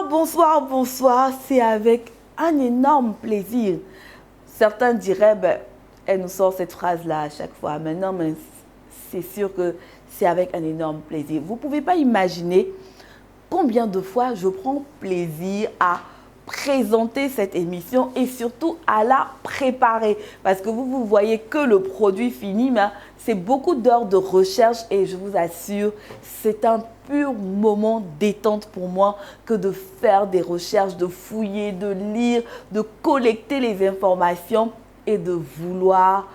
Bonsoir. C'est avec un énorme plaisir. Certains diraient, elle nous sort cette phrase-là à chaque fois. Mais non, mais c'est sûr que c'est avec un énorme plaisir. Vous ne pouvez pas imaginer combien de fois je prends plaisir à présenter cette émission et surtout à la préparer. Parce que vous voyez que le produit fini, mais c'est beaucoup d'heures de recherche et je vous assure, c'est un pur moment détente pour moi que de faire des recherches, de fouiller, de lire, de collecter les informations et de vouloir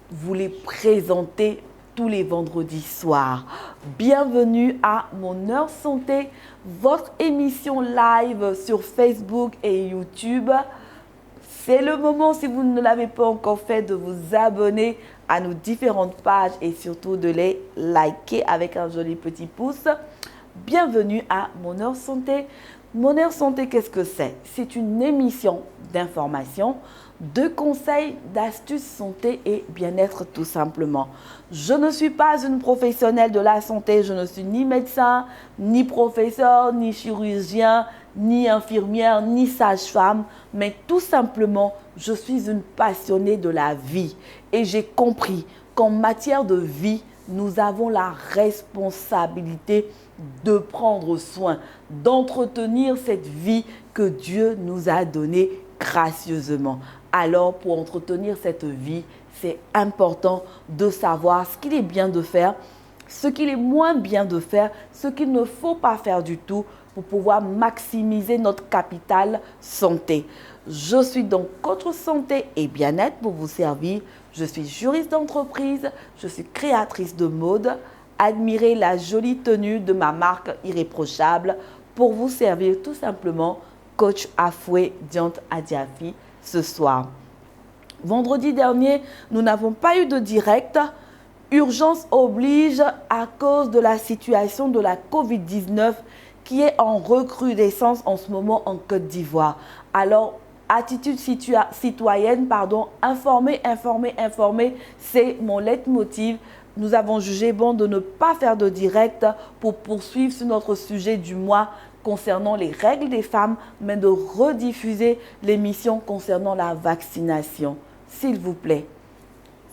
vous les présenter tous les vendredis soirs. Bienvenue à Mon Heure Santé, votre émission live sur Facebook et YouTube. C'est le moment, si vous ne l'avez pas encore fait, de vous abonner à nos différentes pages et surtout de les liker avec un joli petit pouce. Bienvenue à Mon Heure Santé. Mon Heure Santé, qu'est-ce que c'est? C'est une émission d'information, de conseils, d'astuces santé et bien-être tout simplement. Je ne suis pas une professionnelle de la santé, je ne suis ni médecin, ni professeur, ni chirurgien, ni infirmière, ni sage-femme, mais tout simplement, je suis une passionnée de la vie. Et j'ai compris qu'en matière de vie, nous avons la responsabilité de prendre soin, d'entretenir cette vie que Dieu nous a donnée gracieusement. Alors, pour entretenir cette vie, c'est important de savoir ce qu'il est bien de faire, ce qu'il est moins bien de faire, ce qu'il ne faut pas faire du tout pour pouvoir maximiser notre capital santé. Je suis donc coach santé et bien-être pour vous servir. Je suis juriste d'entreprise, je suis créatrice de mode. Admirez la jolie tenue de ma marque irréprochable pour vous servir tout simplement coach Afoué Diante Adiafi ce soir. Vendredi dernier, nous n'avons pas eu de direct. Urgence oblige à cause de la situation de la Covid-19 qui est en recrudescence en ce moment en Côte d'Ivoire. Alors, attitude citoyenne, informer, c'est mon leitmotiv. Nous avons jugé bon de ne pas faire de direct pour poursuivre sur notre sujet du mois concernant les règles des femmes, mais de rediffuser l'émission concernant la vaccination. S'il vous plaît,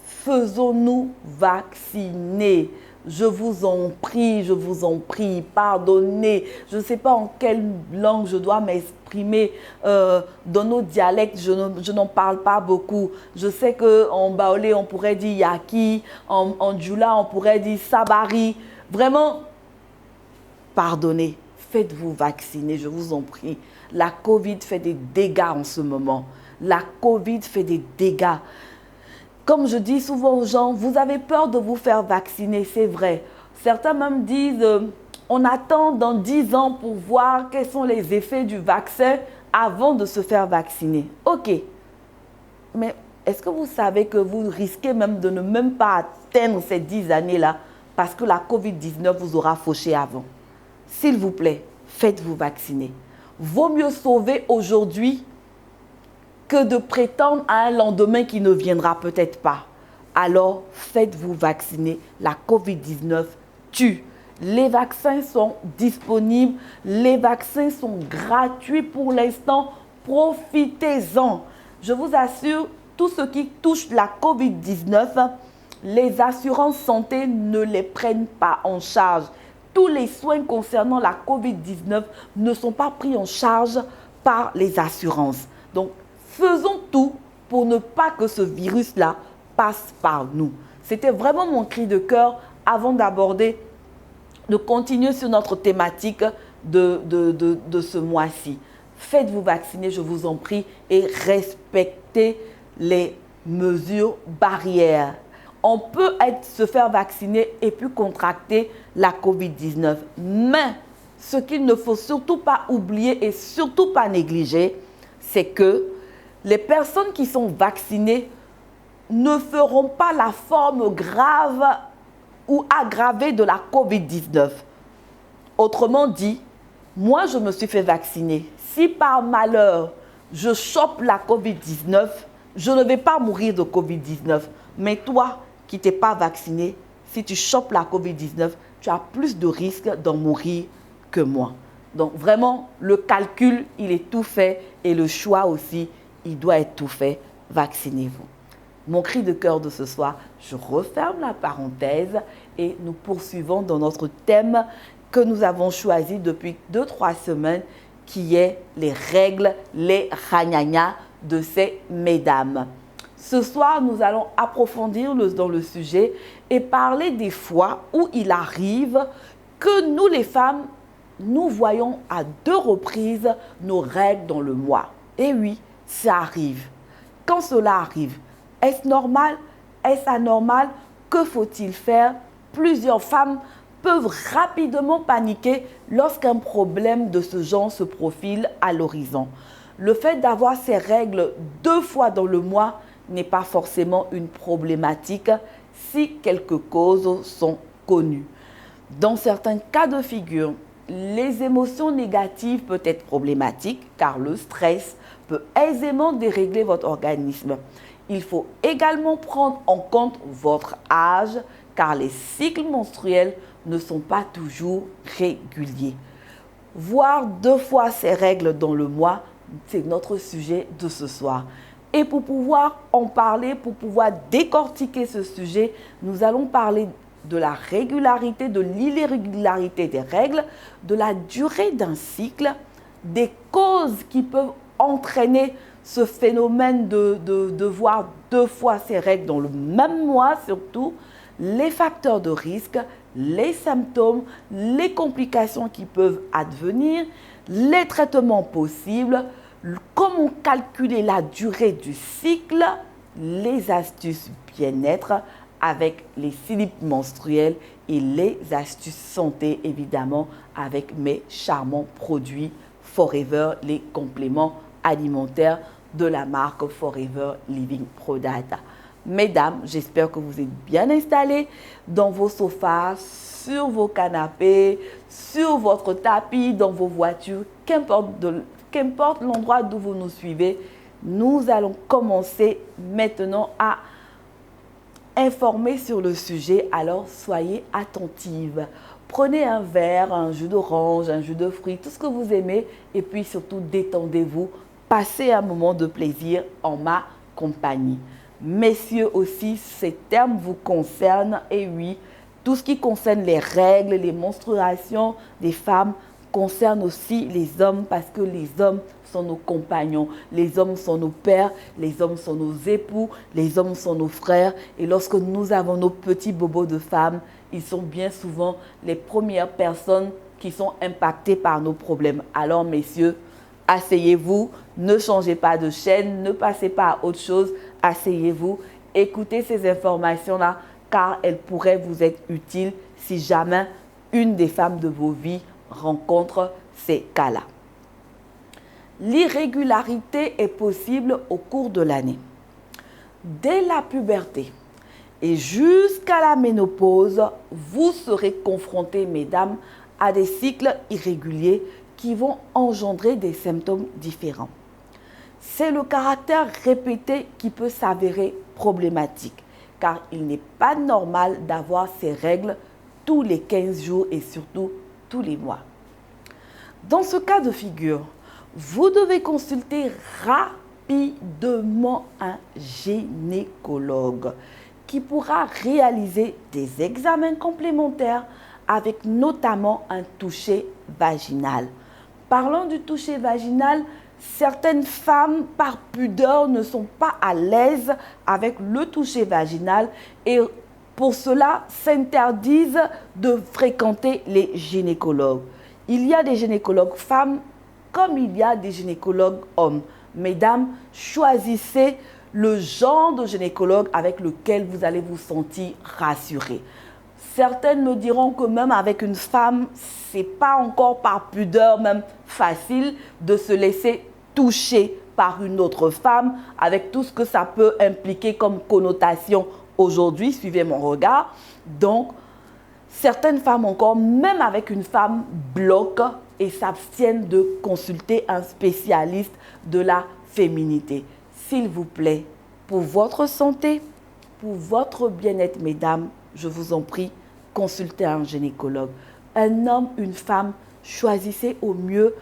faisons-nous vacciner. Je vous en prie, pardonnez. Je ne sais pas en quelle langue je dois m'exprimer. Dans nos dialectes, je n'en parle pas beaucoup. Je sais qu'en baolé, on pourrait dire yaki, en djoula, on pourrait dire sabari. Vraiment, pardonnez. Faites-vous vacciner, je vous en prie. La Covid fait des dégâts en ce moment. La Covid fait des dégâts. Comme je dis souvent aux gens, vous avez peur de vous faire vacciner, c'est vrai. Certains même disent, on attend dans 10 ans pour voir quels sont les effets du vaccin avant de se faire vacciner. Ok, mais est-ce que vous savez que vous risquez même de ne même pas atteindre ces 10 années-là parce que la Covid-19 vous aura fauché avant? S'il vous plaît, faites-vous vacciner. Vaut mieux sauver aujourd'hui que de prétendre à un lendemain qui ne viendra peut-être pas. Alors, faites-vous vacciner. La Covid-19 tue. Les vaccins sont disponibles. Les vaccins sont gratuits pour l'instant. Profitez-en. Je vous assure, tout ce qui touche la Covid-19, les assurances santé ne les prennent pas en charge. Tous les soins concernant la Covid-19 ne sont pas pris en charge par les assurances. Donc, faisons tout pour ne pas que ce virus-là passe par nous. C'était vraiment mon cri de cœur avant de continuer sur notre thématique de ce mois-ci. Faites-vous vacciner, je vous en prie, et respectez les mesures barrières. On peut se faire vacciner et puis contracter la Covid-19. Mais ce qu'il ne faut surtout pas oublier et surtout pas négliger, c'est que les personnes qui sont vaccinées ne feront pas la forme grave ou aggravée de la Covid-19. Autrement dit, moi je me suis fait vacciner. Si par malheur je chope la Covid-19, je ne vais pas mourir de Covid-19. Mais toi qui t'es pas vacciné, si tu chopes la Covid-19, tu as plus de risques d'en mourir que moi. Donc vraiment, le calcul, il est tout fait et le choix aussi, il doit être tout fait. Vaccinez-vous. Mon cri de cœur de ce soir, je referme la parenthèse et nous poursuivons dans notre thème que nous avons choisi depuis 2-3 semaines, qui est les règles, les ragnagnas de ces mesdames. Ce soir, nous allons approfondir dans le sujet et parler des fois où il arrive que nous les femmes, nous voyons à 2 reprises nos règles dans le mois. Et oui, ça arrive. Quand cela arrive, est-ce normal? Est-ce anormal? Que faut-il faire? Plusieurs femmes peuvent rapidement paniquer lorsqu'un problème de ce genre se profile à l'horizon. Le fait d'avoir ces règles 2 fois dans le mois n'est pas forcément une problématique si quelques causes sont connues. Dans certains cas de figure, les émotions négatives peuvent être problématiques car le stress peut aisément dérégler votre organisme. Il faut également prendre en compte votre âge car les cycles menstruels ne sont pas toujours réguliers. Voir 2 fois ces règles dans le mois, c'est notre sujet de ce soir. Et pour pouvoir en parler, pour pouvoir décortiquer ce sujet, nous allons parler de la régularité, de l'irrégularité des règles, de la durée d'un cycle, des causes qui peuvent entraîner ce phénomène de voir 2 fois ces règles dans le même mois surtout, les facteurs de risque, les symptômes, les complications qui peuvent advenir, les traitements possibles, comment calculer la durée du cycle, les astuces bien-être avec les slips menstruels et les astuces santé évidemment avec mes charmants produits Forever, les compléments alimentaires de la marque Forever Living Product. Mesdames, j'espère que vous êtes bien installées dans vos sofas, sur vos canapés, sur votre tapis, dans vos voitures, qu'importe l'endroit d'où vous nous suivez. Nous allons commencer maintenant à informer sur le sujet, alors soyez attentives. Prenez un verre, un jus d'orange, un jus de fruits, tout ce que vous aimez et puis surtout détendez-vous. Passez un moment de plaisir en ma compagnie. Messieurs aussi, ces termes vous concernent et oui, tout ce qui concerne les règles, les menstruations des femmes concerne aussi les hommes parce que les hommes sont nos compagnons, les hommes sont nos pères, les hommes sont nos époux, les hommes sont nos frères et lorsque nous avons nos petits bobos de femmes, ils sont bien souvent les premières personnes qui sont impactées par nos problèmes. Alors messieurs, asseyez-vous, ne changez pas de chaîne, ne passez pas à autre chose, asseyez-vous, écoutez ces informations-là car elles pourraient vous être utiles si jamais une des femmes de vos vies rencontre ces cas-là. L'irrégularité est possible au cours de l'année. Dès la puberté et jusqu'à la ménopause, vous serez confrontés, mesdames, à des cycles irréguliers qui vont engendrer des symptômes différents. C'est le caractère répété qui peut s'avérer problématique, car il n'est pas normal d'avoir ces règles tous les 15 jours et surtout tous les mois. Dans ce cas de figure, vous devez consulter rapidement un gynécologue qui pourra réaliser des examens complémentaires avec notamment un toucher vaginal. Parlant du toucher vaginal, certaines femmes, par pudeur, ne sont pas à l'aise avec le toucher vaginal et pour cela s'interdisent de fréquenter les gynécologues. Il y a des gynécologues femmes comme il y a des gynécologues hommes. Mesdames, choisissez le genre de gynécologue avec lequel vous allez vous sentir rassurée. Certaines me diront que même avec une femme, ce n'est pas encore par pudeur même facile de se laisser toucher par une autre femme avec tout ce que ça peut impliquer comme connotation aujourd'hui, suivez mon regard. Donc, certaines femmes encore, même avec une femme, bloquent et s'abstiennent de consulter un spécialiste de la féminité. S'il vous plaît, pour votre santé, pour votre bien-être, mesdames, je vous en prie, consultez un gynécologue. Un homme, une femme choisissez au mieux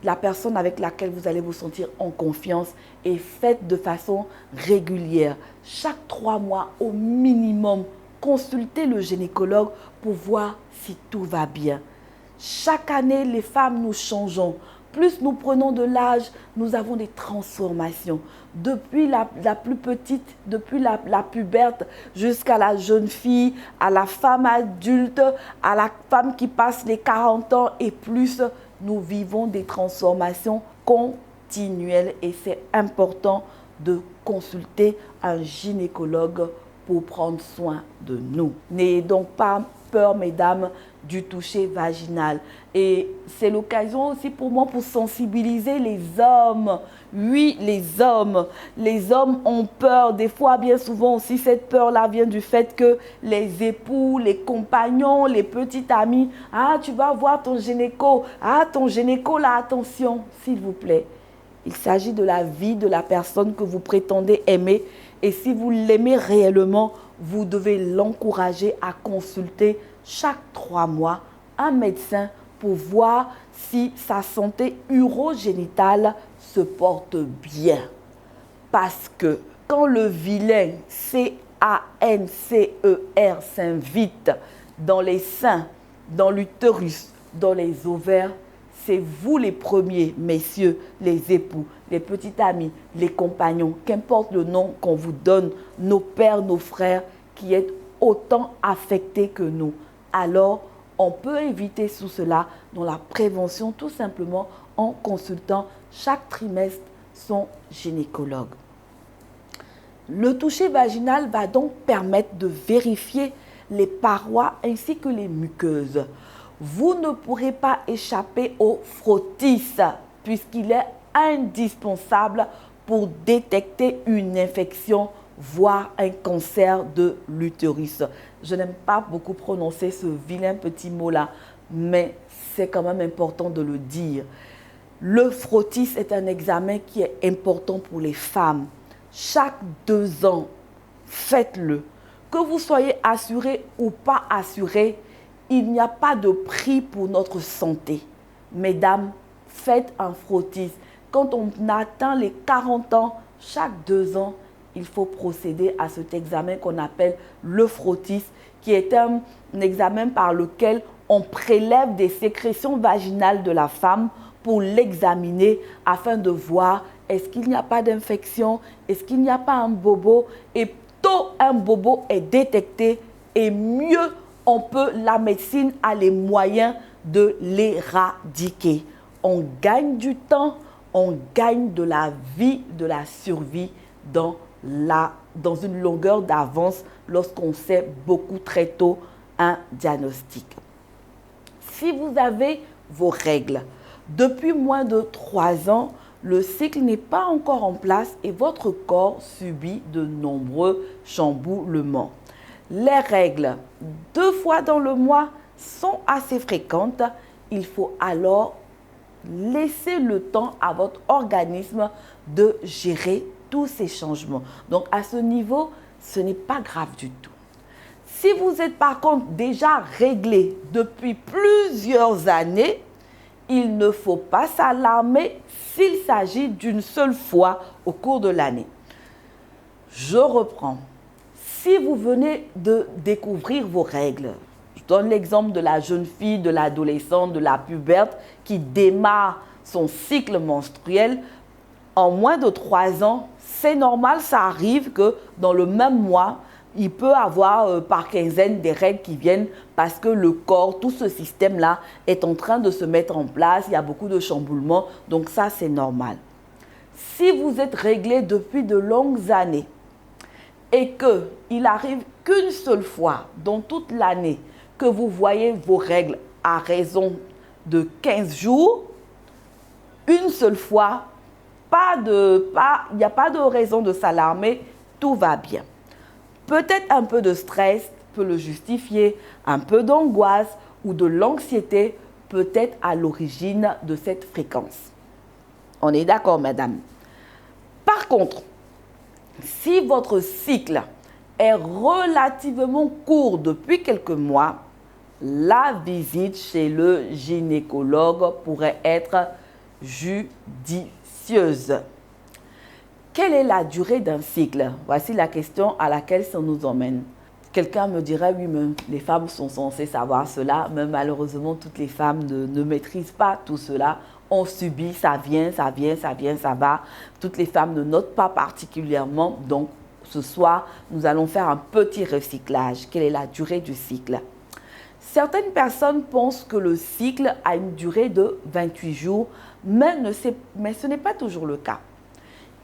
la personne avec laquelle vous allez vous sentir en confiance et faites de façon régulière. Chaque 3 mois au minimum, consultez le gynécologue pour voir si tout va bien. Chaque année, les femmes, nous changeons. Plus nous prenons de l'âge, nous avons des transformations. Depuis la plus petite, depuis la puberte jusqu'à la jeune fille, à la femme adulte, à la femme qui passe les 40 ans et plus, nous vivons des transformations continuelles et c'est important de consulter un gynécologue pour prendre soin de nous. N'ayez donc pas peur, mesdames, du toucher vaginal. Et c'est l'occasion aussi pour moi pour sensibiliser les hommes. Oui, les hommes. Les hommes ont peur. Des fois, bien souvent aussi, cette peur-là vient du fait que les époux, les compagnons, les petits amis, « Ah, tu vas voir ton gynéco. Ah, ton gynéco, là, attention. » S'il vous plaît, il s'agit de la vie de la personne que vous prétendez aimer. Et si vous l'aimez réellement, vous devez l'encourager à consulter chaque 3 mois un médecin pour voir si sa santé urogénitale se porte bien. Parce que quand le vilain CANCER s'invite dans les seins, dans l'utérus, dans les ovaires, c'est vous les premiers, messieurs, les époux, les petits amis, les compagnons, qu'importe le nom qu'on vous donne, nos pères, nos frères, qui êtes autant affectés que nous. Alors, on peut éviter tout cela dans la prévention, tout simplement en consultant chaque trimestre son gynécologue. Le toucher vaginal va donc permettre de vérifier les parois ainsi que les muqueuses. Vous ne pourrez pas échapper au frottis puisqu'il est indispensable pour détecter une infection, voire un cancer de l'utérus. Je n'aime pas beaucoup prononcer ce vilain petit mot-là, mais c'est quand même important de le dire. Le frottis est un examen qui est important pour les femmes. Chaque 2 ans, faites-le. Que vous soyez assuré ou pas assuré, il n'y a pas de prix pour notre santé. Mesdames, faites un frottis. Quand on atteint les 40 ans, chaque 2 ans, il faut procéder à cet examen qu'on appelle le frottis, qui est un examen par lequel on prélève des sécrétions vaginales de la femme pour l'examiner afin de voir est-ce qu'il n'y a pas d'infection, est-ce qu'il n'y a pas un bobo. Et tôt un bobo est détecté et mieux la médecine a les moyens de l'éradiquer. On gagne du temps, on gagne de la vie, de la survie dans une longueur d'avance lorsqu'on sait beaucoup très tôt un diagnostic. Si vous avez vos règles depuis moins de 3 ans, le cycle n'est pas encore en place et votre corps subit de nombreux chamboulements. Les règles 2 fois dans le mois sont assez fréquentes. Il faut alors laisser le temps à votre organisme de gérer tous ces changements. Donc à ce niveau, ce n'est pas grave du tout. Si vous êtes par contre déjà réglé depuis plusieurs années, il ne faut pas s'alarmer s'il s'agit d'une seule fois au cours de l'année. Je reprends. Si vous venez de découvrir vos règles, je donne l'exemple de la jeune fille, de l'adolescente, de la puberte qui démarre son cycle menstruel en moins de 3 ans, c'est normal, ça arrive que dans le même mois, il peut avoir par quinzaine des règles qui viennent parce que le corps, tout ce système-là est en train de se mettre en place, il y a beaucoup de chamboulements, donc ça c'est normal. Si vous êtes réglé depuis de longues années et qu'il arrive qu'une seule fois dans toute l'année que vous voyez vos règles à raison de 15 jours, une seule fois, il n'y a pas de raison de s'alarmer, tout va bien. Peut-être un peu de stress peut le justifier, un peu d'angoisse ou de l'anxiété peut être à l'origine de cette fréquence. On est d'accord, madame? Par contre, si votre cycle est relativement court depuis quelques mois, la visite chez le gynécologue pourrait être judicieuse. Quelle est la durée d'un cycle? Voici la question à laquelle ça nous emmène. Quelqu'un me dirait, oui, mais les femmes sont censées savoir cela, mais malheureusement, toutes les femmes ne maîtrisent pas tout cela. On subit, ça vient, ça vient, ça vient, ça va. Toutes les femmes ne notent pas particulièrement. Donc, ce soir, nous allons faire un petit recyclage. Quelle est la durée du cycle? Certaines personnes pensent que le cycle a une durée de 28 jours, mais ce n'est pas toujours le cas.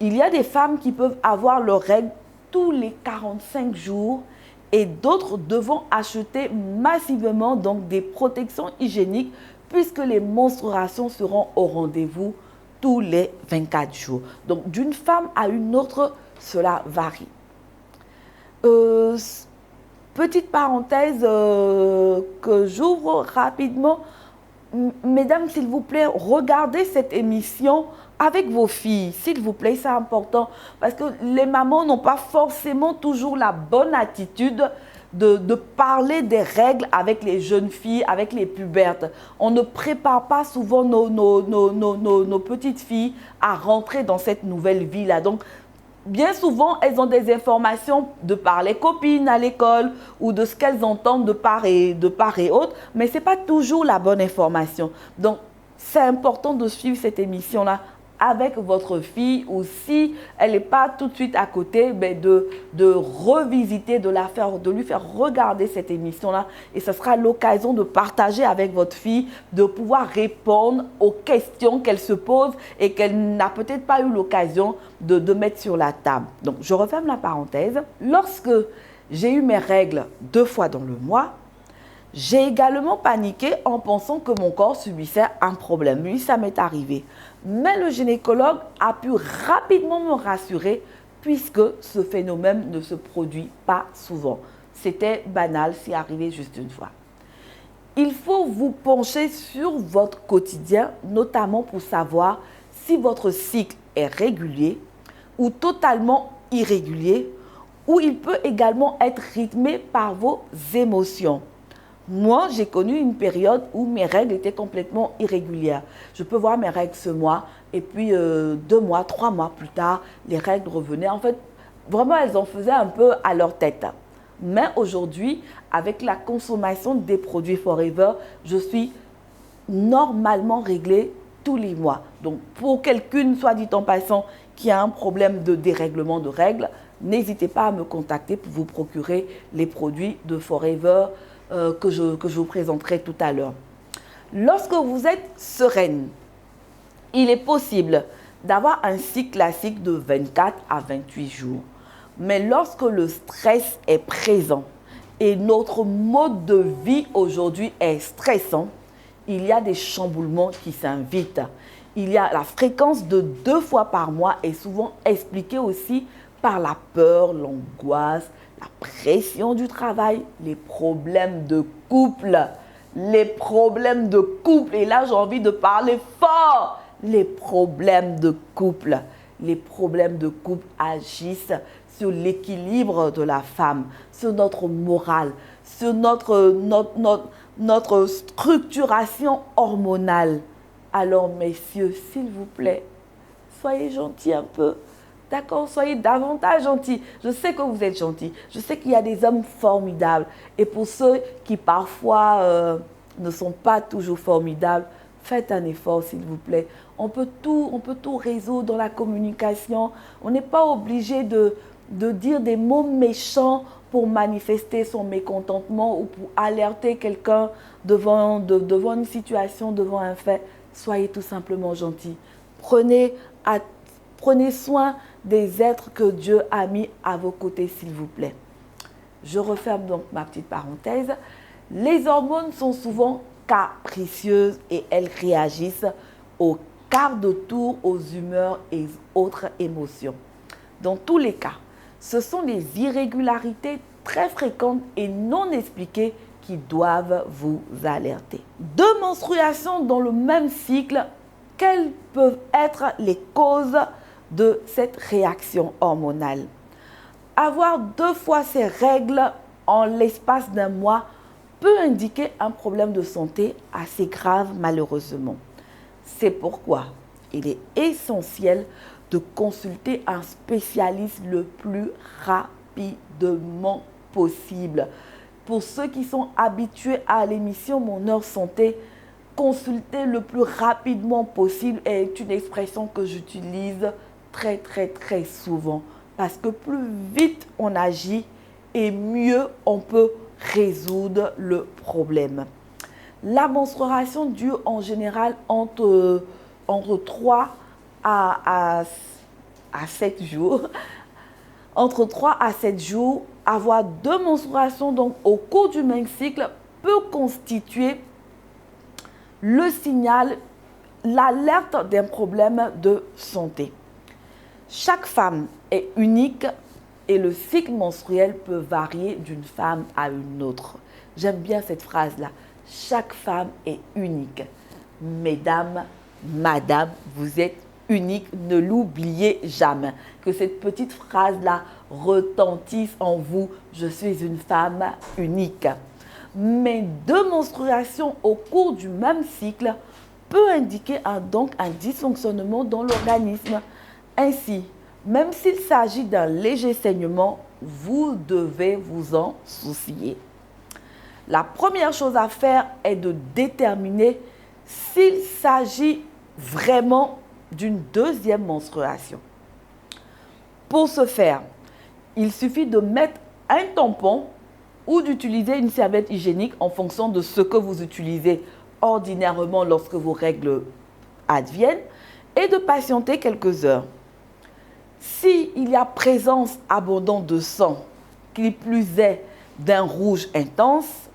Il y a des femmes qui peuvent avoir leurs règles tous les 45 jours et d'autres devront acheter massivement donc des protections hygiéniques puisque les menstruations seront au rendez-vous tous les 24 jours. Donc, d'une femme à une autre, cela varie. Petite parenthèse que j'ouvre rapidement. Mesdames, s'il vous plaît, regardez cette émission avec vos filles. S'il vous plaît, c'est important. Parce que les mamans n'ont pas forcément toujours la bonne attitude de parler des règles avec les jeunes filles, avec les pubertes. On ne prépare pas souvent nos petites filles à rentrer dans cette nouvelle vie-là. Donc, bien souvent, elles ont des informations de par les copines à l'école ou de ce qu'elles entendent de part et autre, mais ce n'est pas toujours la bonne information. Donc, c'est important de suivre cette émission-là avec votre fille ou si elle n'est pas tout de suite à côté, ben de revisiter, de lui faire regarder cette émission-là et ce sera l'occasion de partager avec votre fille, de pouvoir répondre aux questions qu'elle se pose et qu'elle n'a peut-être pas eu l'occasion de mettre sur la table. Donc, je referme la parenthèse. Lorsque j'ai eu mes règles 2 fois dans le mois, j'ai également paniqué en pensant que mon corps subissait un problème. Oui, ça m'est arrivé. Mais le gynécologue a pu rapidement me rassurer puisque ce phénomène ne se produit pas souvent. C'était banal, c'est arrivé juste une fois. Il faut vous pencher sur votre quotidien, notamment pour savoir si votre cycle est régulier ou totalement irrégulier, ou il peut également être rythmé par vos émotions. Moi, j'ai connu une période où mes règles étaient complètement irrégulières. Je peux voir mes règles ce mois et puis 2 mois, 3 mois plus tard, les règles revenaient. En fait, vraiment, elles en faisaient un peu à leur tête. Mais aujourd'hui, avec la consommation des produits Forever, je suis normalement réglée tous les mois. Donc, pour quelqu'une, soit dit en passant, qui a un problème de dérèglement de règles, n'hésitez pas à me contacter pour vous procurer les produits de Forever que je vous présenterai tout à l'heure. Lorsque vous êtes sereine, il est possible d'avoir un cycle classique de 24 à 28 jours. Mais lorsque le stress est présent et notre mode de vie aujourd'hui est stressant, il y a des chamboulements qui s'invitent. Il y a la fréquence de 2 fois par mois est souvent expliquée aussi par la peur, l'angoisse, la pression du travail, les problèmes de couple. Les problèmes de couple. Et là, j'ai envie de parler fort. Les problèmes de couple. Les problèmes de couple agissent sur l'équilibre de la femme, sur notre morale, sur notre structuration hormonale. Alors, messieurs, s'il vous plaît, soyez gentils un peu. D'accord, soyez davantage gentils. Je sais que vous êtes gentils. Je sais qu'il y a des hommes formidables. Et pour ceux qui parfois ne sont pas toujours formidables, faites un effort s'il vous plaît. On peut tout résoudre dans la communication. On n'est pas obligé de dire des mots méchants pour manifester son mécontentement ou pour alerter quelqu'un devant une situation, devant un fait. Soyez tout simplement gentils. Prenez soin des êtres que Dieu a mis à vos côtés, s'il vous plaît. Je referme donc ma petite parenthèse. Les hormones sont souvent capricieuses et elles réagissent au quart de tour aux humeurs et autres émotions. Dans tous les cas, ce sont les irrégularités très fréquentes et non expliquées qui doivent vous alerter. 2 menstruations dans le même cycle, quelles peuvent être les causes de cette réaction hormonale? Avoir 2 fois ces règles en l'espace d'un mois peut indiquer un problème de santé assez grave malheureusement. C'est pourquoi il est essentiel de consulter un spécialiste le plus rapidement possible. Pour ceux qui sont habitués à l'émission Mon Heure Santé, consulter le plus rapidement possible est une expression que j'utilise très souvent. Parce que plus vite on agit et mieux on peut résoudre le problème. La menstruation dure en général entre 3 à 7 jours. Entre 3 à 7 jours, avoir 2 menstruations donc, au cours du même cycle peut constituer le signal, l'alerte d'un problème de santé. Chaque femme est unique et le cycle menstruel peut varier d'une femme à une autre. J'aime bien cette phrase-là. Chaque femme est unique. Mesdames, madame, vous êtes unique. Ne l'oubliez jamais. Que cette petite phrase-là retentisse en vous. Je suis une femme unique. Mais 2 menstruations au cours du même cycle peut indiquer donc un dysfonctionnement dans l'organisme. Ainsi, même s'il s'agit d'un léger saignement, vous devez vous en soucier. La première chose à faire est de déterminer s'il s'agit vraiment d'une deuxième menstruation. Pour ce faire, il suffit de mettre un tampon ou d'utiliser une serviette hygiénique en fonction de ce que vous utilisez ordinairement lorsque vos règles adviennent et de patienter quelques heures. S'il y a présence abondante de sang, qui plus est d'un rouge intense,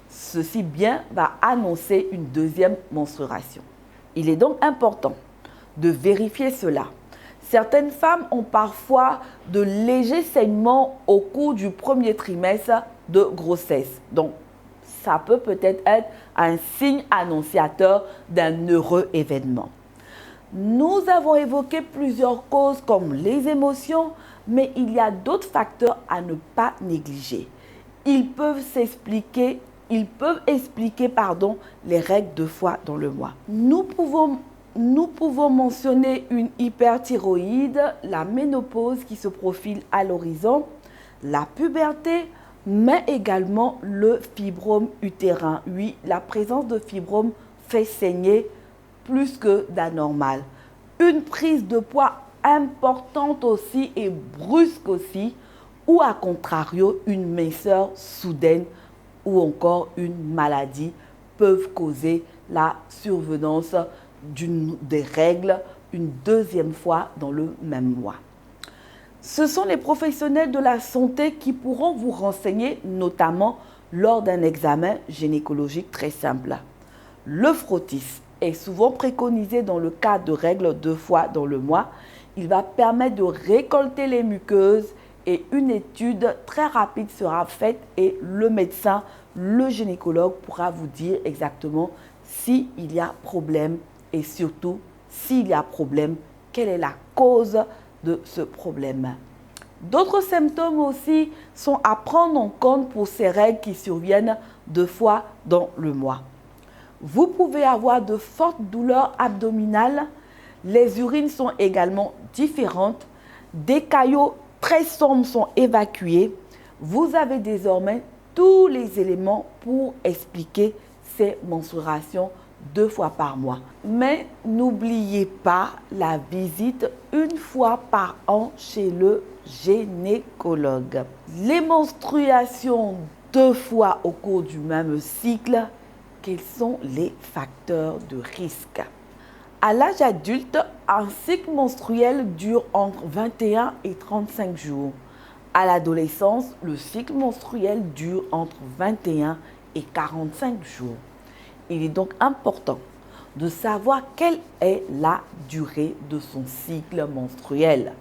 ceci bien va annoncer une deuxième menstruation. Il est donc important de vérifier cela. Certaines femmes ont parfois de légers saignements au cours du premier trimestre de grossesse. Donc, ça peut-être être un signe annonciateur d'un heureux événement. Nous avons évoqué plusieurs causes comme les émotions, mais il y a d'autres facteurs à ne pas négliger. Ils peuvent expliquer les règles 2 fois dans le mois. Nous pouvons mentionner une hyperthyroïde, la ménopause qui se profile à l'horizon, la puberté, mais également le fibrome utérin. Oui, la présence de fibrome fait saigner plus que d'anormal. Une prise de poids importante aussi et brusque aussi, ou à contrario, une minceur soudaine ou encore une maladie peuvent causer la survenance des règles une deuxième fois dans le même mois. Ce sont les professionnels de la santé qui pourront vous renseigner, notamment lors d'un examen gynécologique très simple. Le frottis est souvent préconisé dans le cas de règles 2 fois dans le mois. Il va permettre de récolter les muqueuses et une étude très rapide sera faite et le médecin, le gynécologue pourra vous dire exactement s'il y a problème et surtout s'il y a problème, quelle est la cause de ce problème. D'autres symptômes aussi sont à prendre en compte pour ces règles qui surviennent 2 fois dans le mois. Vous pouvez avoir de fortes douleurs abdominales. Les urines sont également différentes. Des caillots très sombres sont évacués. Vous avez désormais tous les éléments pour expliquer ces menstruations 2 fois par mois. Mais n'oubliez pas la visite 1 fois par an chez le gynécologue. Les menstruations 2 fois au cours du même cycle, quels sont les facteurs de risque? À l'âge adulte, un cycle menstruel dure entre 21 et 35 jours. À l'adolescence, le cycle menstruel dure entre 21 et 45 jours. Il est donc important de savoir quelle est la durée de son cycle menstruel.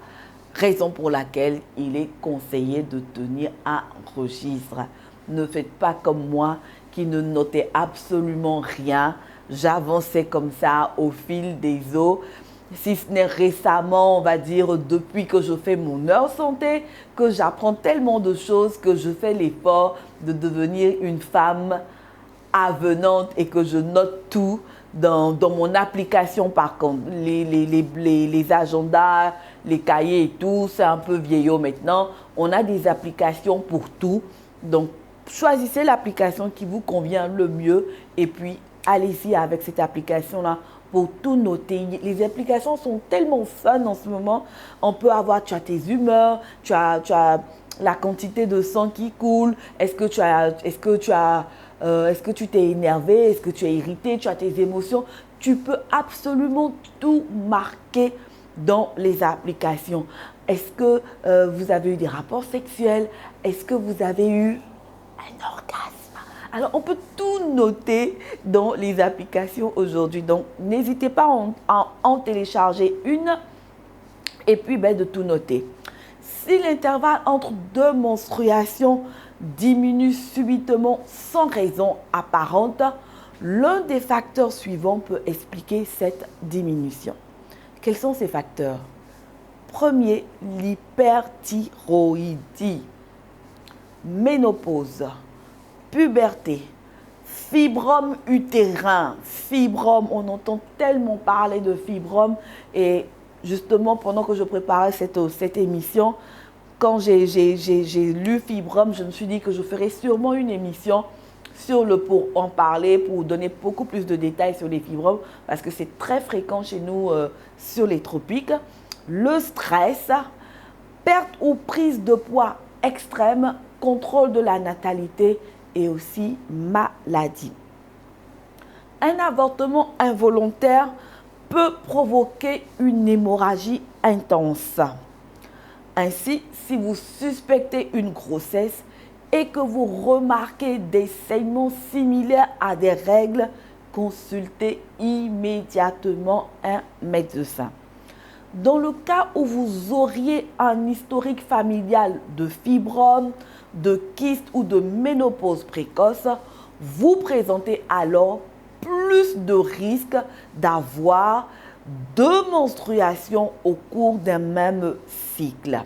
Raison pour laquelle il est conseillé de tenir un registre. Ne faites pas comme moi qui ne notait absolument rien. J'avançais comme ça au fil des eaux. si ce n'est récemment, on va dire, depuis que je fais mon heure santé, que j'apprends tellement de choses, que je fais l'effort de devenir une femme avenante et que je note tout dans mon application. Par contre, les agendas, les cahiers et tout, c'est un peu vieillot maintenant. On a des applications pour tout. Donc, choisissez l'application qui vous convient le mieux et puis allez-y avec cette application-là pour tout noter. Les applications sont tellement fun en ce moment. On peut avoir, tu as tes humeurs, tu as la quantité de sang qui coule, est-ce que tu t'es énervé, est-ce que tu es irrité, tu as tes émotions. Tu peux absolument tout marquer dans les applications. Est-ce que vous avez eu des rapports sexuels? Est-ce que vous avez eu un orgasme? Alors, on peut tout noter dans les applications aujourd'hui. Donc, n'hésitez pas à en télécharger une et puis de tout noter. Si l'intervalle entre deux menstruations diminue subitement sans raison apparente, l'un des facteurs suivants peut expliquer cette diminution. Quels sont ces facteurs? Premier, l'hyperthyroïdie, ménopause, puberté, fibrome utérin. Fibrome, on entend tellement parler de fibrome et justement pendant que je préparais cette émission, quand j'ai lu fibrome, je me suis dit que je ferais sûrement une émission pour en parler, pour donner beaucoup plus de détails sur les fibromes parce que c'est très fréquent chez nous sur les tropiques. Le stress, perte ou prise de poids extrême, contrôle de la natalité et aussi maladie. Un avortement involontaire peut provoquer une hémorragie intense. Ainsi, si vous suspectez une grossesse et que vous remarquez des saignements similaires à des règles, consultez immédiatement un médecin. Dans le cas où vous auriez un historique familial de fibrome, de kyste ou de ménopause précoce, vous présentez alors plus de risques d'avoir deux menstruations au cours d'un même cycle.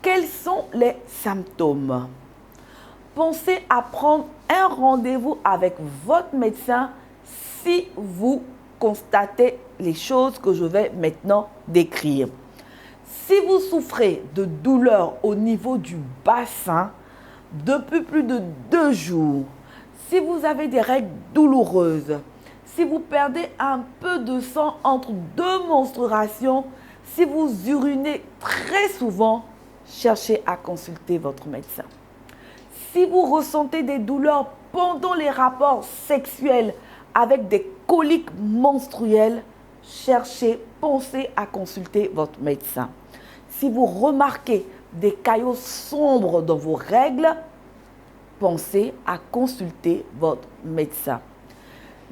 Quels sont les symptômes? Pensez à prendre un rendez-vous avec votre médecin si vous constatez les choses que je vais maintenant décrire. Si vous souffrez de douleurs au niveau du bassin depuis plus de 2 jours, si vous avez des règles douloureuses, si vous perdez un peu de sang entre 2 menstruations, si vous urinez très souvent, cherchez à consulter votre médecin. Si vous ressentez des douleurs pendant les rapports sexuels avec des coliques menstruelles, pensez à consulter votre médecin. Si vous remarquez des caillots sombres dans vos règles, pensez à consulter votre médecin.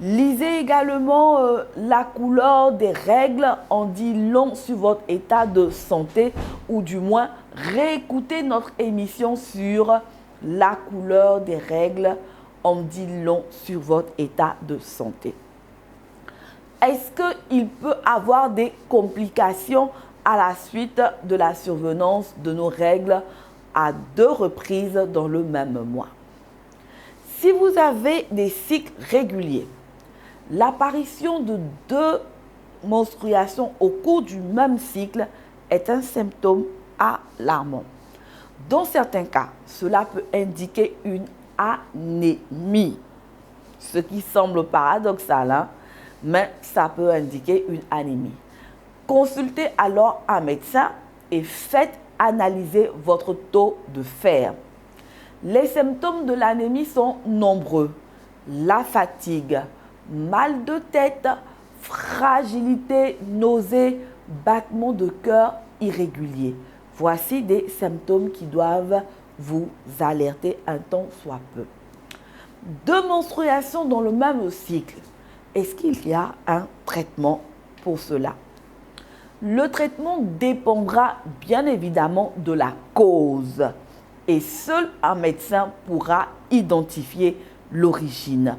Lisez également la couleur des règles en dit long sur votre état de santé ou du moins réécoutez notre émission sur la couleur des règles en dit long sur votre état de santé. Est-ce qu'il peut avoir des complications à la suite de la survenance de nos règles à 2 reprises dans le même mois? Si vous avez des cycles réguliers, l'apparition de 2 menstruations au cours du même cycle est un symptôme alarmant. Dans certains cas, cela peut indiquer une anémie, ce qui semble paradoxal, mais ça peut indiquer une anémie. Consultez alors un médecin et faites analyser votre taux de fer. Les symptômes de l'anémie sont nombreux. La fatigue, mal de tête, fragilité, nausées, battements de cœur irréguliers. Voici des symptômes qui doivent vous alerter un tant soit peu. 2 menstruations dans le même cycle. Est-ce qu'il y a un traitement pour cela? Le traitement dépendra bien évidemment de la cause et seul un médecin pourra identifier l'origine.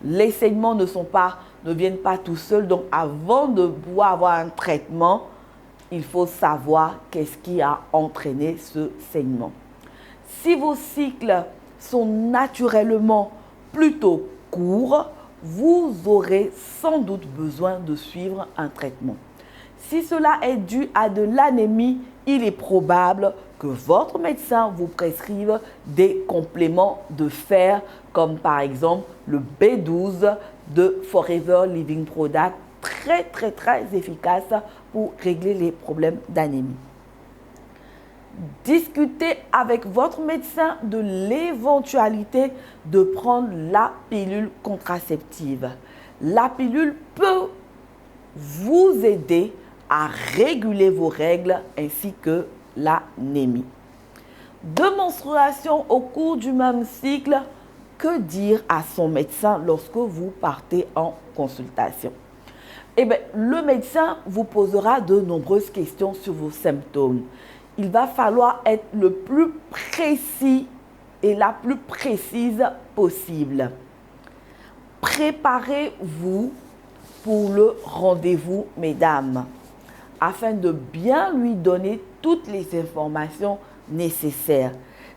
Les saignements ne sont pas ne viennent pas tout seuls. Donc, avant de pouvoir avoir un traitement, il faut savoir qu'est-ce qui a entraîné ce saignement. Si vos cycles sont naturellement plutôt courts, vous aurez sans doute besoin de suivre un traitement. Si cela est dû à de l'anémie, il est probable que votre médecin vous prescrive des compléments de fer, comme par exemple le B12 de Forever Living Product, très efficace pour régler les problèmes d'anémie. Discutez avec votre médecin de l'éventualité de prendre la pilule contraceptive. La pilule peut vous aider à réguler vos règles ainsi que l'anémie. De menstruation au cours du même cycle, que dire à son médecin lorsque vous partez en consultation? Eh bien, le médecin vous posera de nombreuses questions sur vos symptômes. Il va falloir être le plus précis et la plus précise possible. Préparez-vous pour le rendez-vous, mesdames, afin de bien lui donner toutes les informations nécessaires.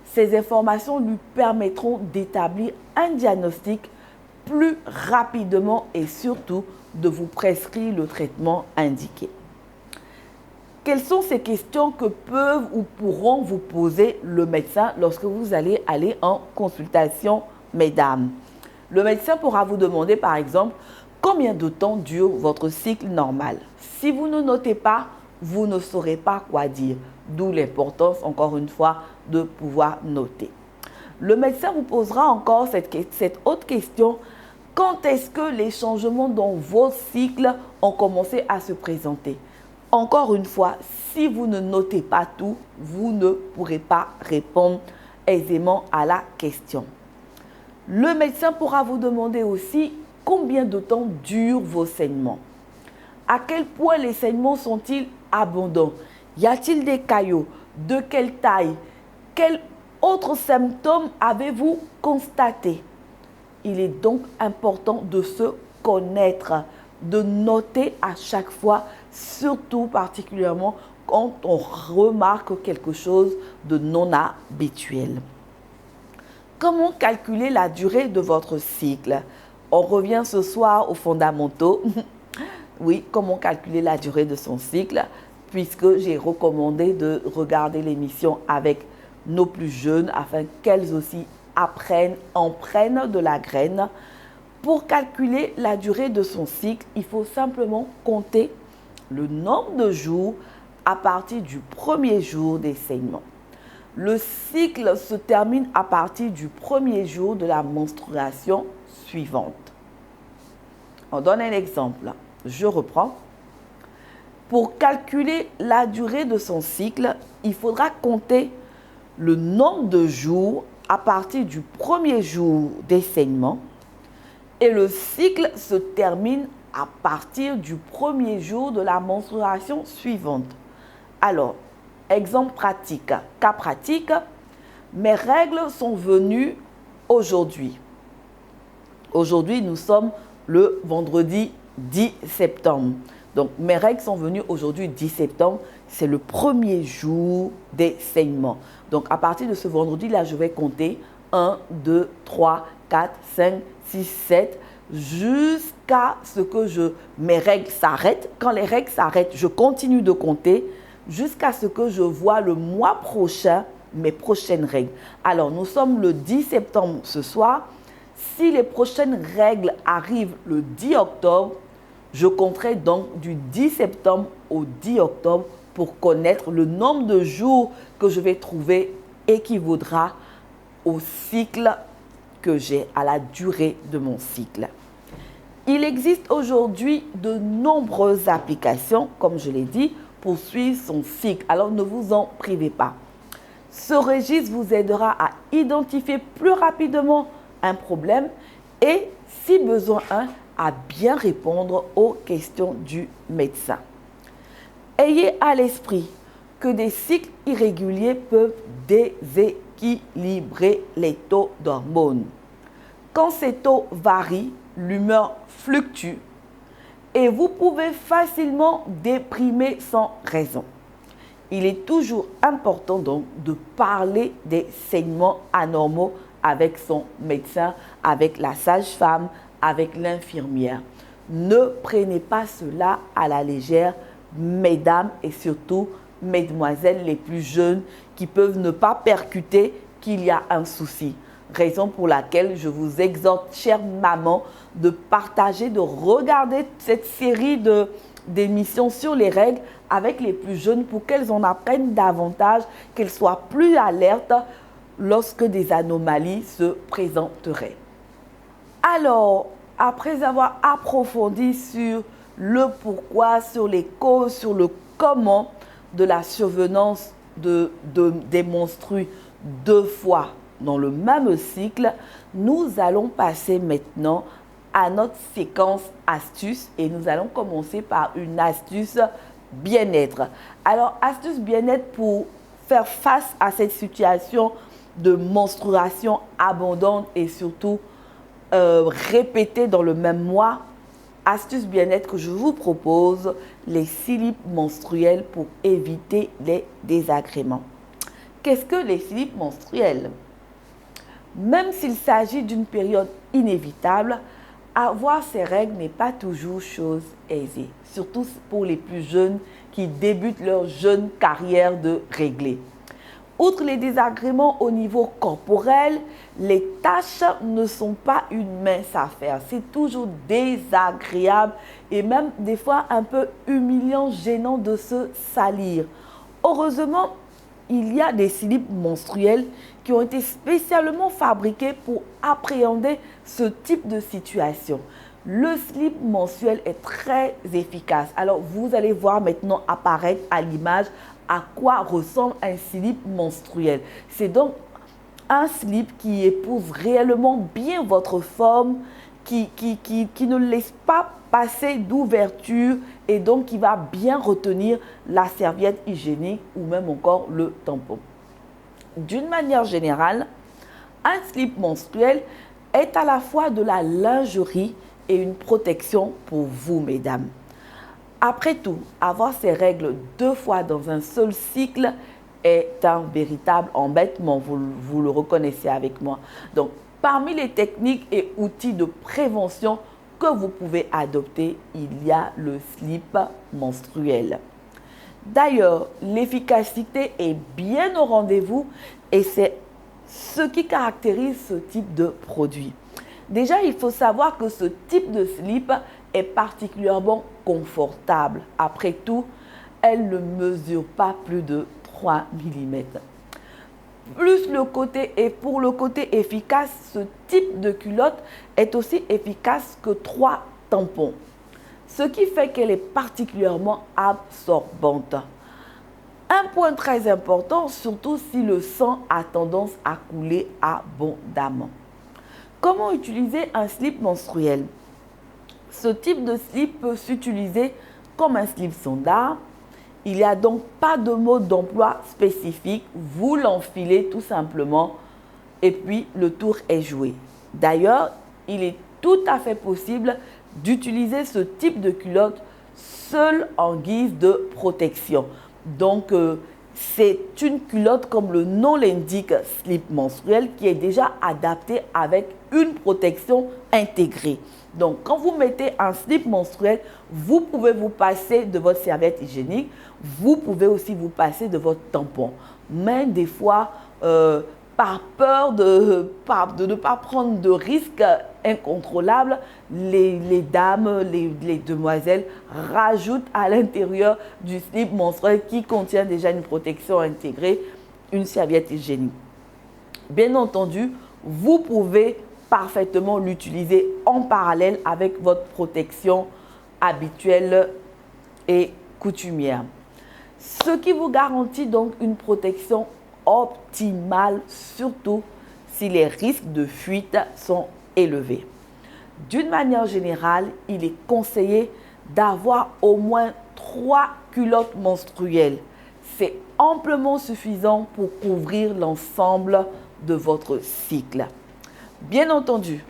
Ces informations lui permettront d'établir un diagnostic plus rapidement et surtout de vous prescrire le traitement indiqué. Quelles sont ces questions que peuvent ou pourront vous poser le médecin lorsque vous allez aller en consultation, mesdames? Le médecin pourra vous demander par exemple combien de temps dure votre cycle normal. Si vous ne notez pas, vous ne saurez pas quoi dire, d'où l'importance, encore une fois, de pouvoir noter. Le médecin vous posera encore cette autre question: quand est-ce que les changements dans vos cycles ont commencé à se présenter? Encore une fois, si vous ne notez pas tout, vous ne pourrez pas répondre aisément à la question. Le médecin pourra vous demander aussi combien de temps durent vos saignements. À quel point les saignements sont-ils abondants? Y a-t-il des caillots? De quelle taille? Quels autres symptômes avez-vous constatés? Il est donc important de se connaître, de noter à chaque fois, surtout particulièrement quand on remarque quelque chose de non habituel. Comment calculer la durée de votre cycle? On revient ce soir aux fondamentaux. Oui, comment calculer la durée de son cycle, puisque j'ai recommandé de regarder l'émission avec nos plus jeunes afin qu'elles aussi en prennent de la graine. Pour calculer la durée de son cycle, il faut simplement compter le nombre de jours à partir du premier jour des saignements. Le cycle se termine à partir du premier jour de la menstruation suivante. On donne un exemple. Je reprends. Pour calculer la durée de son cycle, il faudra compter le nombre de jours à partir du premier jour des saignements et le cycle se termine à partir du premier jour de la menstruation suivante. Alors, exemple pratique, cas pratique, mes règles sont venues aujourd'hui. Aujourd'hui, nous sommes le vendredi 10 septembre. Donc, mes règles sont venues aujourd'hui 10 septembre. C'est le premier jour des saignements. Donc, à partir de ce vendredi-là, je vais compter 1, 2, 3, 4, 5, 6, 7, jusqu'à ce que mes règles s'arrêtent. Quand les règles s'arrêtent, je continue de compter jusqu'à ce que je vois le mois prochain mes prochaines règles. Alors, nous sommes le 10 septembre ce soir. Si les prochaines règles arrivent le 10 octobre, je compterai donc du 10 septembre au 10 octobre pour connaître le nombre de jours que je vais trouver équivaudra au cycle que j'ai, à la durée de mon cycle. Il existe aujourd'hui de nombreuses applications, comme je l'ai dit, pour suivre son cycle. Alors ne vous en privez pas. Ce registre vous aidera à identifier plus rapidement un problème et, si besoin, à bien répondre aux questions du médecin. Ayez à l'esprit que des cycles irréguliers peuvent déséquilibrer les taux d'hormones. Quand ces taux varient, l'humeur fluctue et vous pouvez facilement déprimer sans raison. Il est toujours important donc de parler des saignements anormaux avec son médecin, avec la sage-femme, avec l'infirmière. Ne prenez pas cela à la légère, mesdames et surtout mesdemoiselles les plus jeunes qui peuvent ne pas percuter qu'il y a un souci. Raison pour laquelle je vous exhorte, chère maman, de partager, de regarder cette série d'émissions sur les règles avec les plus jeunes pour qu'elles en apprennent davantage, qu'elles soient plus alertes lorsque des anomalies se présenteraient. Alors, après avoir approfondi sur le pourquoi, sur les causes, sur le comment de la survenance des menstrues 2 fois dans le même cycle, nous allons passer maintenant à notre séquence astuces et nous allons commencer par une astuce bien-être. Alors, astuce bien-être pour faire face à cette situation de menstruation abondante et surtout répétée dans le même mois. Astuce bien-être que je vous propose, les slips menstruels pour éviter les désagréments. Qu'est-ce que les slips menstruels? Même s'il s'agit d'une période inévitable, avoir ces règles n'est pas toujours chose aisée, surtout pour les plus jeunes qui débutent leur jeune carrière de réglé. Outre les désagréments au niveau corporel, les tâches ne sont pas une mince affaire. C'est toujours désagréable et même des fois un peu humiliant, gênant de se salir. Heureusement, il y a des slips menstruels qui ont été spécialement fabriqués pour appréhender ce type de situation. Le slip menstruel est très efficace. Alors, vous allez voir maintenant apparaître à l'image à quoi ressemble un slip menstruel. C'est donc un slip qui épouse réellement bien votre forme, qui ne laisse pas passer d'ouverture et donc qui va bien retenir la serviette hygiénique ou même encore le tampon. D'une manière générale, un slip menstruel est à la fois de la lingerie et une protection pour vous, mesdames. Après tout, avoir ces règles 2 fois dans un seul cycle est un véritable embêtement, vous le reconnaissez avec moi. Donc, parmi les techniques et outils de prévention que vous pouvez adopter, il y a le slip menstruel. D'ailleurs, l'efficacité est bien au rendez-vous et c'est ce qui caractérise ce type de produit. Déjà, il faut savoir que ce type de slip est particulièrement confortable. Après tout, elle ne mesure pas plus de 3 mm. Pour le côté efficace, ce type de culotte est aussi efficace que 3 tampons. Ce qui fait qu'elle est particulièrement absorbante. Un point très important, surtout si le sang a tendance à couler abondamment. Comment utiliser un slip menstruel? Ce type de slip peut s'utiliser comme un slip standard. Il n'y a donc pas de mode d'emploi spécifique. Vous l'enfilez tout simplement et puis le tour est joué. D'ailleurs, il est tout à fait possible d'utiliser ce type de culotte seul en guise de protection. Donc, c'est une culotte, comme le nom l'indique, slip menstruel, qui est déjà adaptée avec une protection intégrée. Donc, quand vous mettez un slip menstruel, vous pouvez vous passer de votre serviette hygiénique, vous pouvez aussi vous passer de votre tampon. Mais des fois, par peur de ne pas prendre de risques incontrôlables, les dames, les demoiselles rajoutent à l'intérieur du slip menstruel qui contient déjà une protection intégrée, une serviette hygiénique. Bien entendu, vous pouvez parfaitement l'utiliser en parallèle avec votre protection habituelle et coutumière. Ce qui vous garantit donc une protection optimale, surtout si les risques de fuite sont élevés. D'une manière générale, il est conseillé d'avoir au moins 3 culottes menstruelles. C'est amplement suffisant pour couvrir l'ensemble de votre cycle. Bien entendu,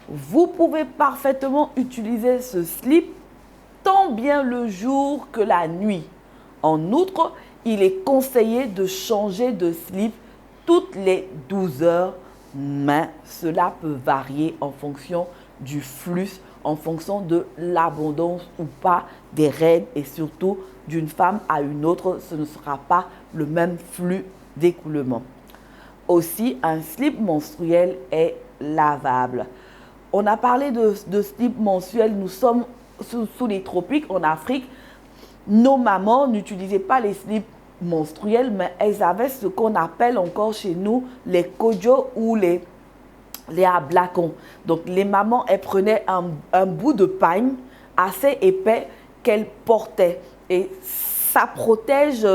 vous pouvez parfaitement utiliser ce slip tant bien le jour que la nuit. En outre, il est conseillé de changer de slip toutes les 12 heures, mais cela peut varier en fonction du flux, en fonction de l'abondance ou pas des règles et surtout d'une femme à une autre, ce ne sera pas le même flux d'écoulement. Aussi, un slip menstruel est lavable. On a parlé de slip menstruel, nous sommes sous les tropiques en Afrique. Nos mamans n'utilisaient pas les slips menstruels, mais elles avaient ce qu'on appelle encore chez nous les kodjo ou les ablakons. Donc les mamans, elles prenaient un bout de pagne assez épais qu'elles portaient. Et ça protège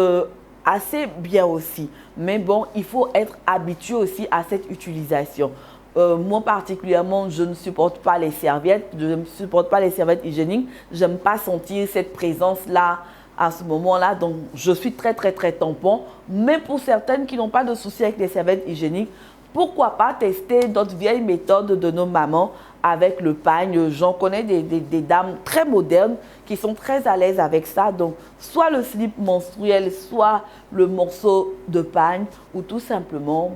assez bien aussi. Mais bon, il faut être habitué aussi à cette utilisation. Moi particulièrement, je ne supporte pas les serviettes, je ne supporte pas les serviettes hygiéniques. Je n'aime pas sentir cette présence-là à ce moment-là. Donc, je suis très tampon. Mais pour certaines qui n'ont pas de souci avec les serviettes hygiéniques, pourquoi pas tester d'autres vieilles méthodes de nos mamans avec le pagne. J'en connais des dames très modernes qui sont très à l'aise avec ça. Donc, soit le slip menstruel, soit le morceau de pagne ou tout simplement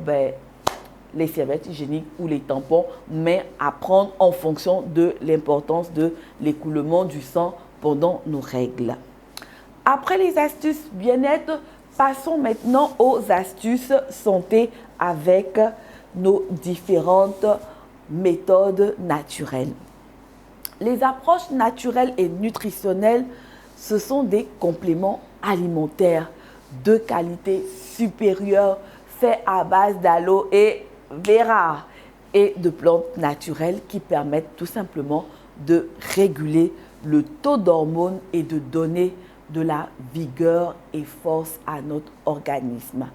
les serviettes hygiéniques ou les tampons, mais à prendre en fonction de l'importance de l'écoulement du sang pendant nos règles. Après les astuces bien-être, passons maintenant aux astuces santé avec nos différentes méthodes naturelles. Les approches naturelles et nutritionnelles, ce sont des compléments alimentaires de qualité supérieure faits à base d'aloe vera et de plantes naturelles qui permettent tout simplement de réguler le taux d'hormones et de donner de la vigueur et force à notre organisme.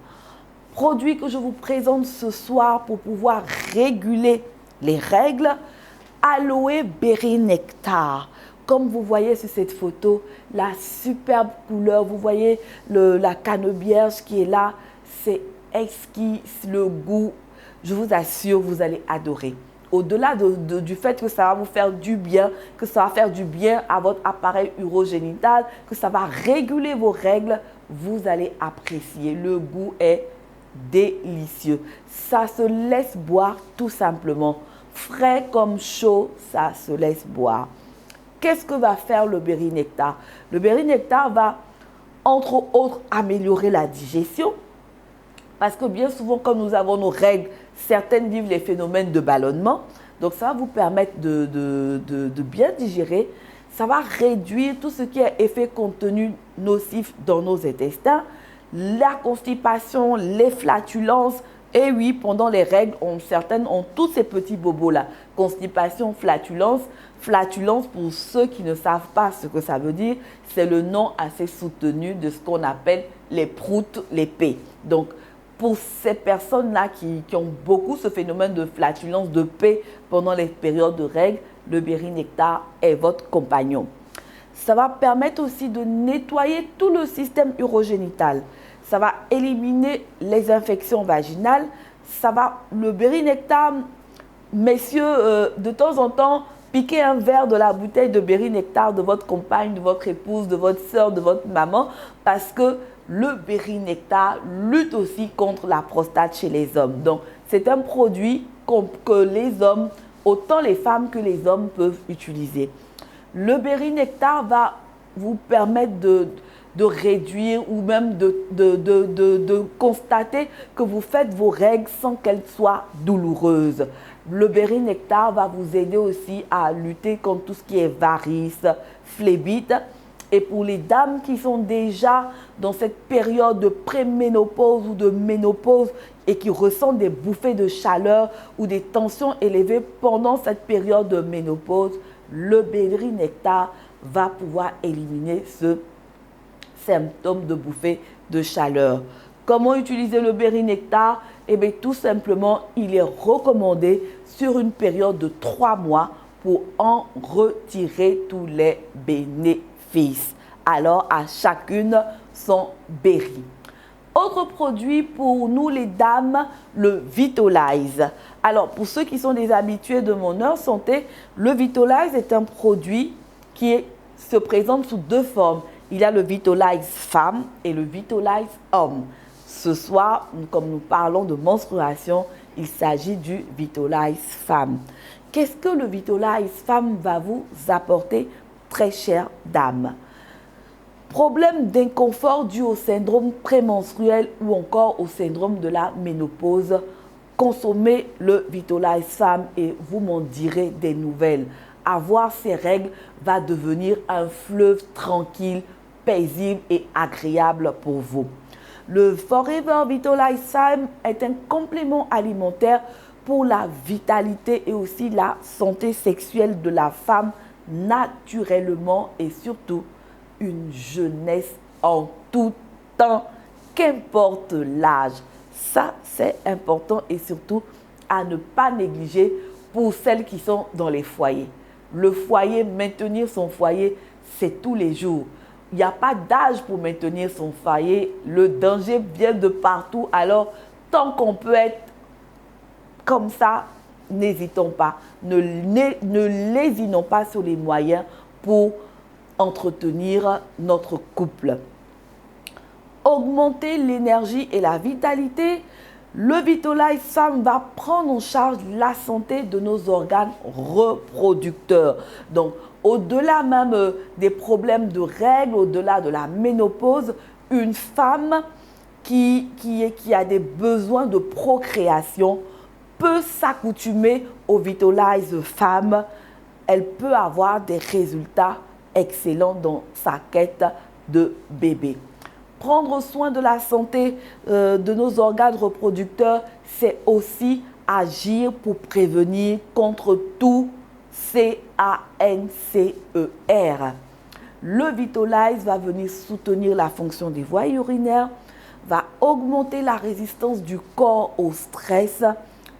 Produit que je vous présente ce soir pour pouvoir réguler les règles, Aloe Berry Nectar. Comme vous voyez sur cette photo, la superbe couleur, vous voyez la canneberge qui est là, c'est exquis, le goût, je vous assure, vous allez adorer. Au-delà du fait que ça va vous faire du bien, que ça va faire du bien à votre appareil urogénital, que ça va réguler vos règles, vous allez apprécier. Le goût est délicieux. Ça se laisse boire tout simplement. Frais comme chaud, ça se laisse boire. Qu'est-ce que va faire le Berry Nectar? Le Berry Nectar va, entre autres, améliorer la digestion. Parce que bien souvent, quand nous avons nos règles, certaines vivent les phénomènes de ballonnement. Donc, ça va vous permettre de bien digérer. Ça va réduire tout ce qui est effet contenu nocif dans nos intestins. La constipation, les flatulences. Et oui, pendant les règles, certaines ont tous ces petits bobos-là. Constipation, flatulence. Flatulence, pour ceux qui ne savent pas ce que ça veut dire, c'est le nom assez soutenu de ce qu'on appelle les proutes, les pets. Donc, pour ces personnes-là qui ont beaucoup ce phénomène de flatulence, de paix pendant les périodes de règles, le Berry Nectar est votre compagnon. Ça va permettre aussi de nettoyer tout le système urogénital. Ça va éliminer les infections vaginales. Le Berry Nectar, messieurs, de temps en temps, piquez un verre de la bouteille de Berry Nectar de votre compagne, de votre épouse, de votre soeur, de votre maman, parce que le Berry Nectar lutte aussi contre la prostate chez les hommes. Donc, c'est un produit que les hommes, autant les femmes que les hommes peuvent utiliser. Le Berry Nectar va vous permettre de réduire ou même de constater que vous faites vos règles sans qu'elles soient douloureuses. Le Berry Nectar va vous aider aussi à lutter contre tout ce qui est varices, phlébites. Et pour les dames qui sont déjà dans cette période de préménopause ou de ménopause et qui ressentent des bouffées de chaleur ou des tensions élevées pendant cette période de ménopause, le Berry Nectar va pouvoir éliminer ce symptôme de bouffée de chaleur. Comment utiliser le Berry Nectar? Eh bien, tout simplement, il est recommandé sur une période de 3 mois pour en retirer tous les bénéfices. Alors, à chacune son berry. Autre produit pour nous les dames, le Vitolize. Alors, pour ceux qui sont des habitués de mon heure santé, le Vitolize est un produit qui est se présente sous deux formes. Il y a le Vitalize femme et le Vitalize homme. Ce soir, comme nous parlons de menstruation, il s'agit du Vitalize femme. Qu'est-ce que le Vitalize femme va vous apporter, très chère dame? Problème d'inconfort dû au syndrome prémenstruel ou encore au syndrome de la ménopause. Consommez le Vitalize femme et vous m'en direz des nouvelles. Avoir ces règles va devenir un fleuve tranquille, paisible et agréable pour vous. Le Forever Vitalize Femme est un complément alimentaire pour la vitalité et aussi la santé sexuelle de la femme naturellement et surtout une jeunesse en tout temps, qu'importe l'âge. Ça, c'est important et surtout à ne pas négliger pour celles qui sont dans les foyers. Le foyer, maintenir son foyer, c'est tous les jours. Il n'y a pas d'âge pour maintenir son foyer. Le danger vient de partout. Alors, tant qu'on peut être comme ça, n'hésitons pas. Ne lésinons pas sur les moyens pour entretenir notre couple. Augmenter l'énergie et la vitalité. Le Vitalize Femme va prendre en charge la santé de nos organes reproducteurs. Donc, au-delà même des problèmes de règles, au-delà de la ménopause, une femme qui a des besoins de procréation peut s'accoutumer au Vitalize Femme. Elle peut avoir des résultats excellents dans sa quête de bébé. Prendre soin de la santé de nos organes reproducteurs, c'est aussi agir pour prévenir contre tout cancer. Le Vitalize va venir soutenir la fonction des voies urinaires, va augmenter la résistance du corps au stress,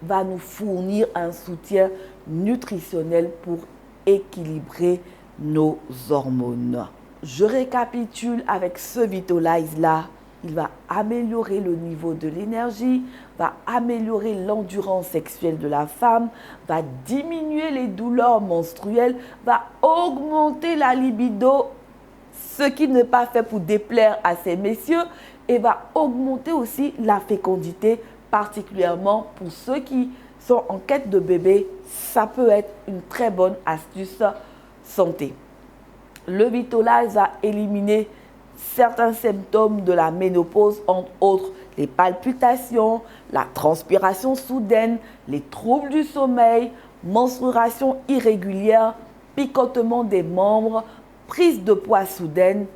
va nous fournir un soutien nutritionnel pour équilibrer nos hormones. Je récapitule avec ce Vitalize-là. Il va améliorer le niveau de l'énergie, va améliorer l'endurance sexuelle de la femme, va diminuer les douleurs menstruelles, va augmenter la libido, ce qui n'est pas fait pour déplaire à ces messieurs, et va augmenter aussi la fécondité, particulièrement pour ceux qui sont en quête de bébé. Ça peut être une très bonne astuce santé. Le Vitalize va éliminer certains symptômes de la ménopause, entre autres les palpitations, la transpiration soudaine, les troubles du sommeil, menstruation irrégulière, picotement des membres, prise de poids soudaine,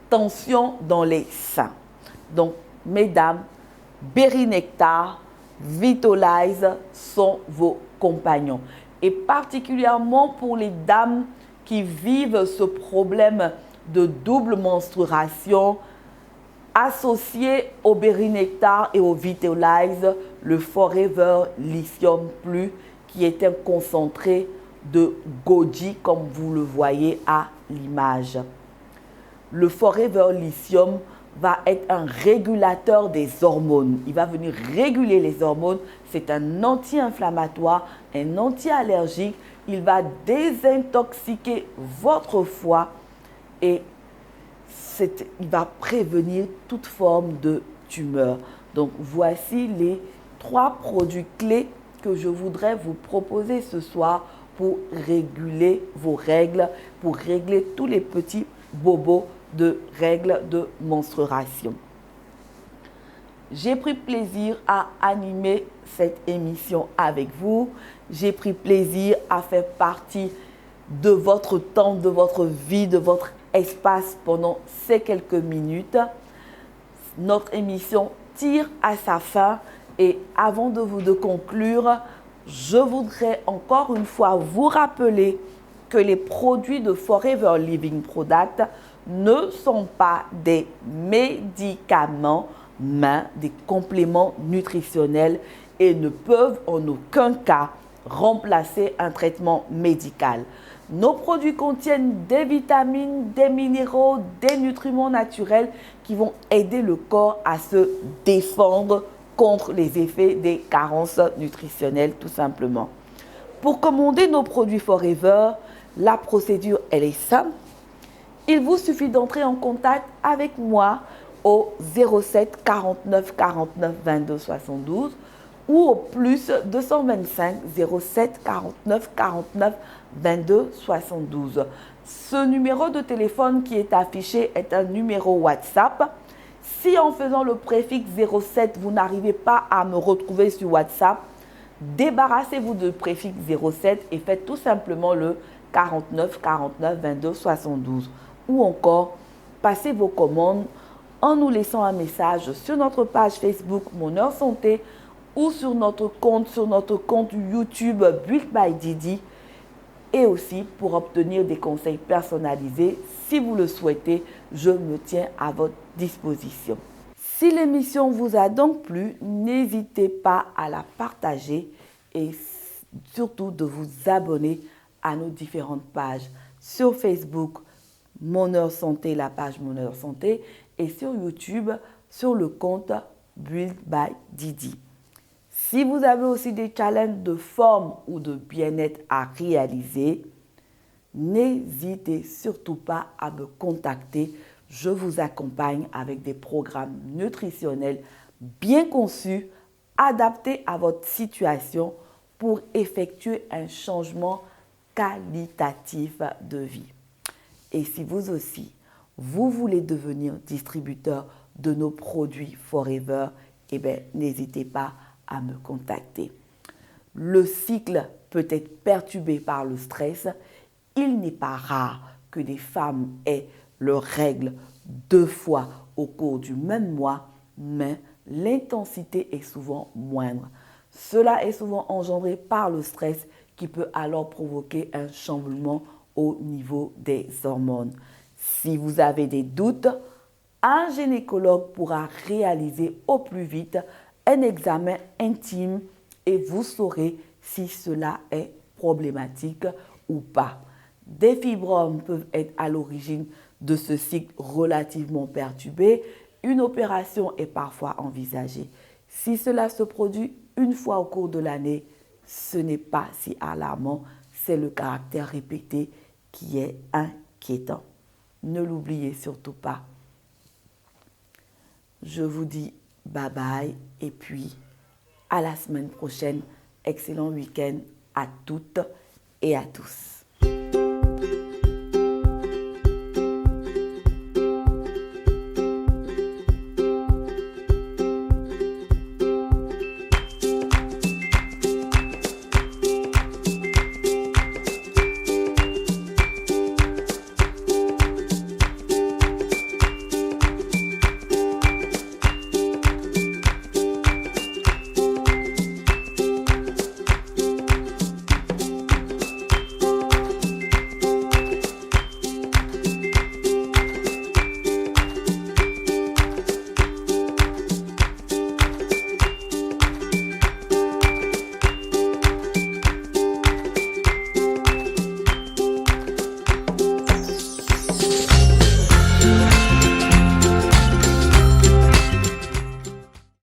tension dans les seins. Donc, mesdames, Berry Nectar, Vitalize sont vos compagnons. Et particulièrement pour les dames qui vivent ce problème de double menstruation, associé au Berry Nectar et au Vitalize, le Forever Lithium Plus, qui est un concentré de goji, comme vous le voyez à l'image. Le Forever Lithium va être un régulateur des hormones. Il va venir réguler les hormones. C'est un anti-inflammatoire, un anti-allergique. Il va désintoxiquer votre foie et il va prévenir toute forme de tumeur. Donc, voici les 3 produits clés que je voudrais vous proposer ce soir pour réguler vos règles, pour régler tous les petits bobos de règles de menstruation. J'ai pris plaisir à animer cette émission avec vous. J'ai pris plaisir à faire partie de votre temps, de votre vie, de votre espace pendant ces quelques minutes. Notre émission tire à sa fin et avant de conclure, je voudrais encore une fois vous rappeler que les produits de Forever Living Product ne sont pas des médicaments, mais des compléments nutritionnels et ne peuvent en aucun cas remplacer un traitement médical. Nos produits contiennent des vitamines, des minéraux, des nutriments naturels qui vont aider le corps à se défendre contre les effets des carences nutritionnelles, tout simplement. Pour commander nos produits Forever, la procédure, elle est simple. Il vous suffit d'entrer en contact avec moi au 07 49 49 22 72 ou au plus 225 07 49 49 22 72. Ce numéro de téléphone qui est affiché est un numéro WhatsApp. Si en faisant le préfixe 07, vous n'arrivez pas à me retrouver sur WhatsApp, débarrassez-vous du préfixe 07 et faites tout simplement le 49 49 22 72. Ou encore, passez vos commandes en nous laissant un message sur notre page Facebook Mon Heure Santé ou sur notre compte YouTube Build by Didi. Et aussi pour obtenir des conseils personnalisés, si vous le souhaitez, je me tiens à votre disposition. Si l'émission vous a donc plu, n'hésitez pas à la partager et surtout de vous abonner à nos différentes pages sur Facebook, Mon Heure Santé, la page Mon Heure Santé, et sur YouTube, sur le compte Build by Didi. Si vous avez aussi des challenges de forme ou de bien-être à réaliser, n'hésitez surtout pas à me contacter. Je vous accompagne avec des programmes nutritionnels bien conçus, adaptés à votre situation pour effectuer un changement qualitatif de vie. Et si vous aussi, vous voulez devenir distributeur de nos produits Forever, eh bien, n'hésitez pas à me contacter. Le cycle peut être perturbé par le stress. Il n'est pas rare que des femmes aient leurs règles 2 fois au cours du même mois, mais l'intensité est souvent moindre. Cela est souvent engendré par le stress qui peut alors provoquer un chamboulement au niveau des hormones. Si vous avez des doutes, un gynécologue pourra réaliser au plus vite un examen intime et vous saurez si cela est problématique ou pas. Des fibromes peuvent être à l'origine de ce cycle relativement perturbé. Une opération est parfois envisagée. Si cela se produit une fois au cours de l'année, ce n'est pas si alarmant. C'est le caractère répété qui est inquiétant. Ne l'oubliez surtout pas. Je vous dis bye bye et puis à la semaine prochaine. Excellent week-end à toutes et à tous.